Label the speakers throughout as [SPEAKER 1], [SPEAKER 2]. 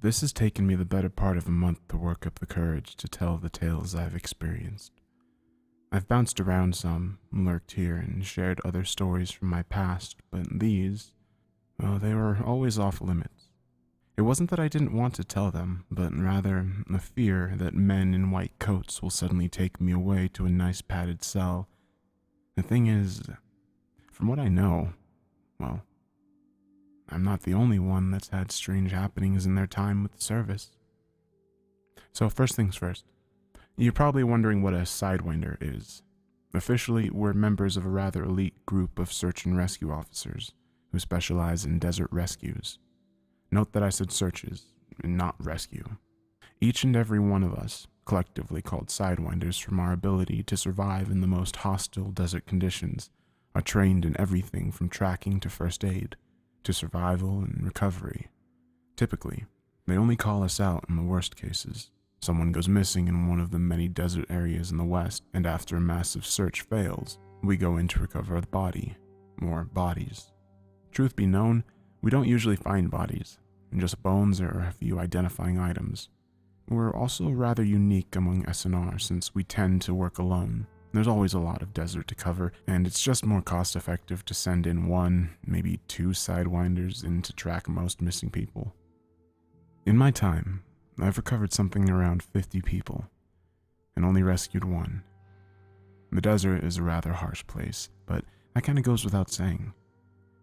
[SPEAKER 1] This has taken me the better part of a month to work up the courage to tell the tales I've experienced. I've bounced around some, lurked here, and shared other stories from my past, but these, well, they were always off limits. It wasn't that I didn't want to tell them, but rather a fear that men in white coats will suddenly take me away to a nice padded cell. The thing is, from what I know, well, I'm not the only one that's had strange happenings in their time with the service. So first things first, you're probably wondering what a Sidewinder is. Officially, we're members of a rather elite group of search and rescue officers who specialize in desert rescues. Note that I said searches, and not rescue. Each and every one of us, collectively called Sidewinders from our ability to survive in the most hostile desert conditions, are trained in everything from tracking to first aid, to survival and recovery. Typically, they only call us out in the worst cases. Someone goes missing in one of the many desert areas in the West, and after a massive search fails, we go in to recover the body, or bodies. Truth be known, we don't usually find bodies, just bones or a few identifying items. We're also rather unique among SNR since we tend to work alone. There's always a lot of desert to cover, and it's just more cost-effective to send in one, maybe two Sidewinders in to track most missing people. In my time, I've recovered something around 50 people, and only rescued one. The desert is a rather harsh place, but that kind of goes without saying.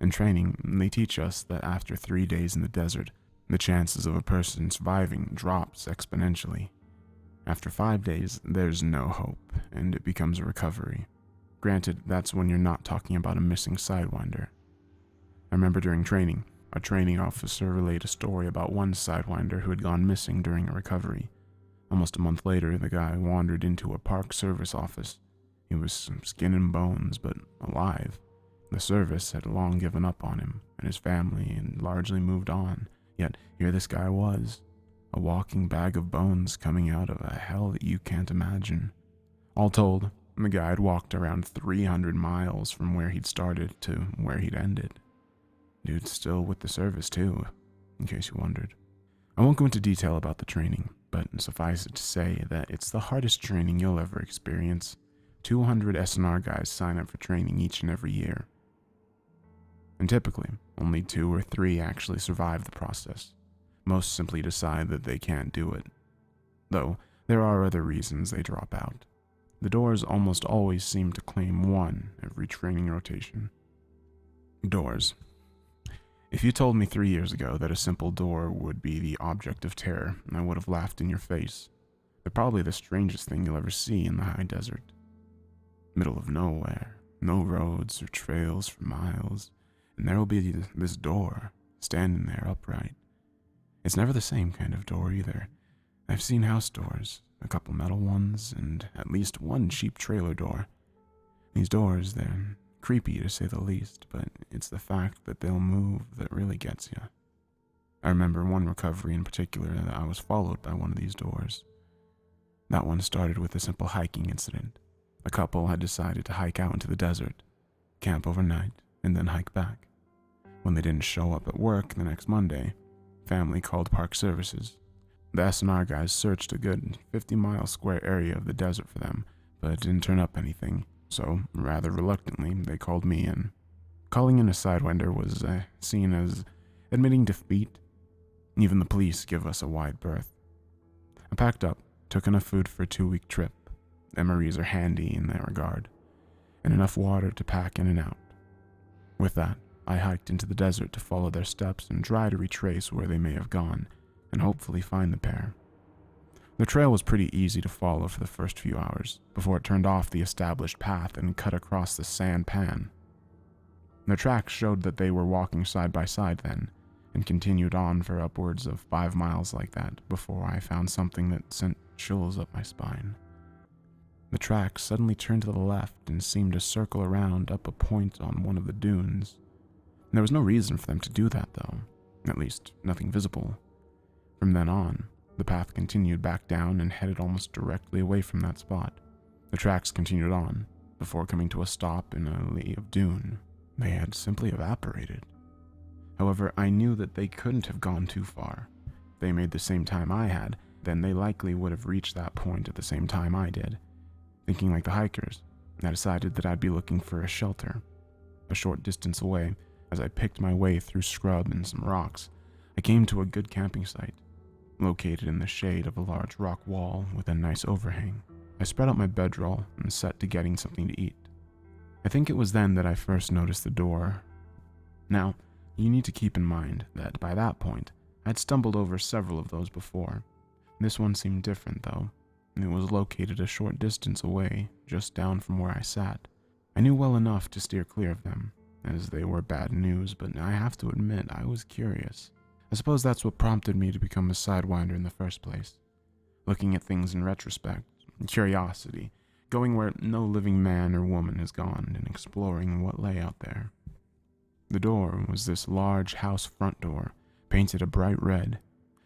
[SPEAKER 1] In training, they teach us that after 3 days in the desert, the chances of a person surviving drops exponentially. After 5 days, there's no hope, and it becomes a recovery. Granted, that's when you're not talking about a missing Sidewinder. I remember during training, a training officer relayed a story about one Sidewinder who had gone missing during a recovery. Almost a month later, the guy wandered into a park service office. He was skin and bones, but alive. The service had long given up on him and his family and largely moved on, yet here this guy was, a walking bag of bones coming out of a hell that you can't imagine. All told, the guy had walked around 300 miles from where he'd started to where he'd ended. Dude's still with the service too, in case you wondered. I won't go into detail about the training, but suffice it to say that it's the hardest training you'll ever experience. 200 SNR guys sign up for training each and every year. And typically, only 2 or 3 actually survive the process. Most simply decide that they can't do it. Though, there are other reasons they drop out. The doors almost always seem to claim one every training rotation. Doors. If you told me 3 years ago that a simple door would be the object of terror, I would have laughed in your face. They're probably the strangest thing you'll ever see in the high desert. Middle of nowhere, no roads or trails for miles, and there will be this door, standing there upright. It's never the same kind of door either. I've seen house doors, a couple metal ones, and at least one cheap trailer door. These doors, they're creepy to say the least, but it's the fact that they'll move that really gets you. I remember one recovery in particular that I was followed by one of these doors. That one started with a simple hiking incident. A couple had decided to hike out into the desert, camp overnight, and then hike back. When they didn't show up at work the next Monday, family called park services. The SNR guys searched a good 50-mile square area of the desert for them, but it didn't turn up anything, so rather reluctantly they called me in. Calling in a Sidewinder was seen as admitting defeat. Even the police give us a wide berth. I packed up, took enough food for a 2-week trip. MREs are handy in that regard, and enough water to pack in and out. With that, I hiked into the desert to follow their steps and try to retrace where they may have gone, and hopefully find the pair. The trail was pretty easy to follow for the first few hours, before it turned off the established path and cut across the sand pan. Their tracks showed that they were walking side by side then, and continued on for upwards of 5 miles like that before I found something that sent chills up my spine. The tracks suddenly turned to the left and seemed to circle around up a point on one of the dunes. There was no reason for them to do that though, at least nothing visible. From then on, the path continued back down and headed almost directly away from that spot. The tracks continued on, before coming to a stop in a lee of dune. They had simply evaporated. However, I knew that they couldn't have gone too far. they made the same time I had, then they likely would have reached that point at the same time I did. Thinking like the hikers, I decided that I'd be looking for a shelter. A short distance away, as I picked my way through scrub and some rocks, I came to a good camping site, located in the shade of a large rock wall with a nice overhang. I spread out my bedroll and set to getting something to eat. I think it was then that I first noticed the door. Now, you need to keep in mind that by that point, I'd stumbled over several of those before. This one seemed different though. It was located a short distance away, just down from where I sat. I knew well enough to steer clear of them, as they were bad news, but I have to admit I was curious. I suppose that's what prompted me to become a Sidewinder in the first place. Looking at things in retrospect, curiosity, going where no living man or woman has gone, and exploring what lay out there. The door was this large house front door, painted a bright red,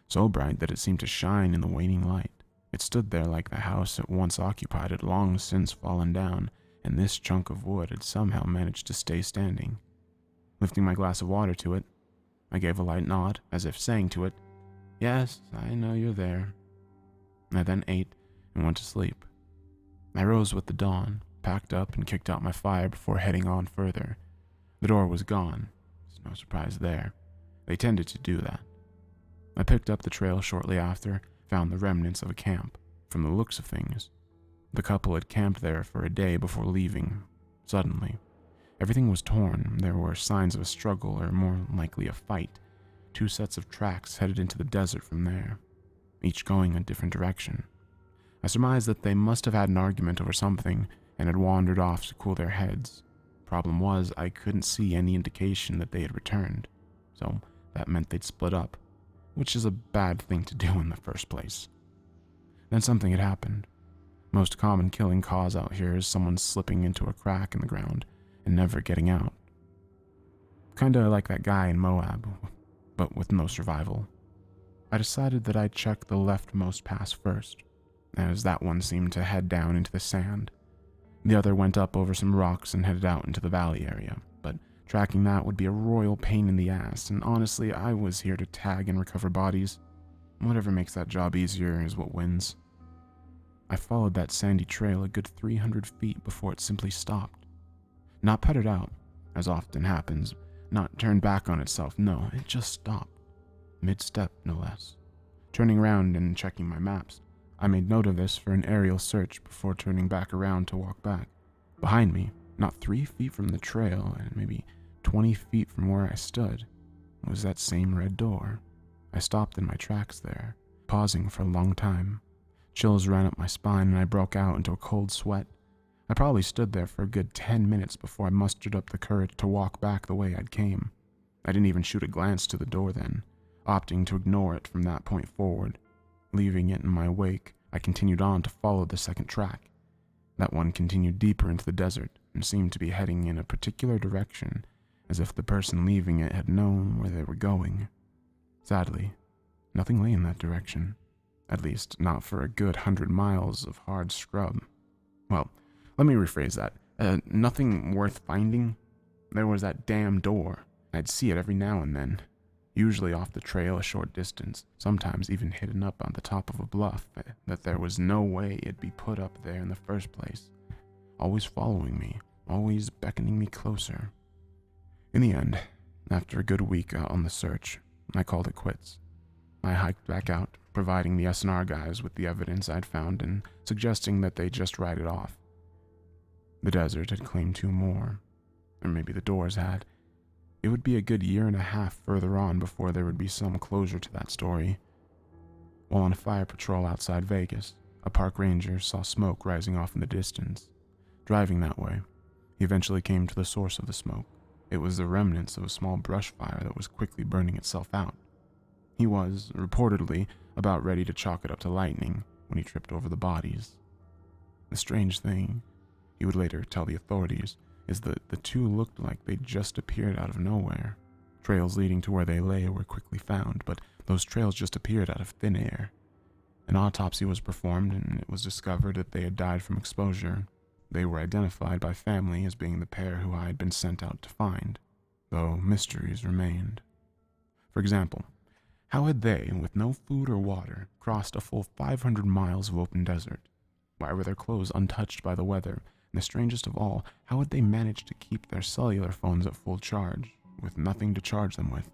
[SPEAKER 1] so bright that it seemed to shine in the waning light. It stood there like the house it once occupied had long since fallen down, and this chunk of wood had somehow managed to stay standing. Lifting my glass of water to it, I gave a light nod, as if saying to it, "Yes, I know you're there." I then ate and went to sleep. I rose with the dawn, packed up and kicked out my fire before heading on further. The door was gone. There's no surprise there. They tended to do that. I picked up the trail shortly after, found the remnants of a camp. From the looks of things, the couple had camped there for a day before leaving. Suddenly, everything was torn. There were signs of a struggle, or more likely a fight. 2 sets of tracks headed into the desert from there, each going a different direction. I surmised that they must have had an argument over something and had wandered off to cool their heads. Problem was, I couldn't see any indication that they had returned, so that meant they'd split up, which is a bad thing to do in the first place. Then something had happened. Most common killing cause out here is someone slipping into a crack in the ground and never getting out. Kinda like that guy in Moab, but with no survival. I decided that I'd check the leftmost pass first, as that one seemed to head down into the sand. The other went up over some rocks and headed out into the valley area, but tracking that would be a royal pain in the ass, and honestly, I was here to tag and recover bodies. Whatever makes that job easier is what wins. I followed that sandy trail a good 300 feet before it simply stopped. Not puttered out, as often happens, not turned back on itself, no, it just stopped. Mid-step, no less. Turning around and checking my maps, I made note of this for an aerial search before turning back around to walk back. Behind me, not 3 feet from the trail and maybe 20 feet from where I stood, was that same red door. I stopped in my tracks there, pausing for a long time. Chills ran up my spine and I broke out into a cold sweat. I probably stood there for a good 10 minutes before I mustered up the courage to walk back the way I'd came. I didn't even shoot a glance to the door then, opting to ignore it from that point forward. Leaving it in my wake, I continued on to follow the second track. That one continued deeper into the desert and seemed to be heading in a particular direction, as if the person leaving it had known where they were going. Sadly, nothing lay in that direction. At least, not for a good 100 miles of hard scrub. Well, let me rephrase that. Nothing worth finding. There was that damn door. I'd see it every now and then, usually off the trail a short distance, sometimes even hidden up on the top of a bluff, that there was no way it'd be put up there in the first place. Always following me, always beckoning me closer. In the end, after a good week out on the search, I called it quits. I hiked back out, providing the SNR guys with the evidence I'd found and suggesting that they just write it off. The desert had claimed 2 more, or maybe the doors had. It would be a good 1.5 years further on before there would be some closure to that story. While on a fire patrol outside Vegas, a park ranger saw smoke rising off in the distance. Driving that way, he eventually came to the source of the smoke. It was the remnants of a small brush fire that was quickly burning itself out. He was, reportedly, about ready to chalk it up to lightning when he tripped over the bodies. The strange thing, he would later tell the authorities, is that the 2 looked like they'd just appeared out of nowhere. Trails leading to where they lay were quickly found, but those trails just appeared out of thin air. An autopsy was performed and it was discovered that they had died from exposure. They were identified by family as being the pair who I had been sent out to find, though mysteries remained. For example, How had they, with no food or water, crossed a full 500 miles of open desert? Why were their clothes untouched by the weather? And the strangest of all, how had they managed to keep their cellular phones at full charge, with nothing to charge them with?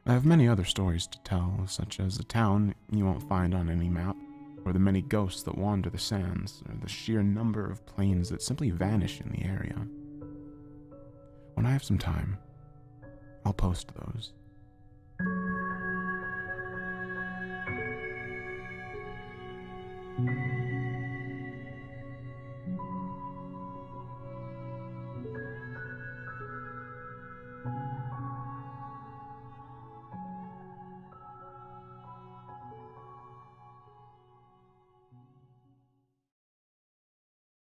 [SPEAKER 1] I have many other stories to tell, such as a town you won't find on any map, or the many ghosts that wander the sands, or the sheer number of planes that simply vanish in the area. When I have some time, I'll post those.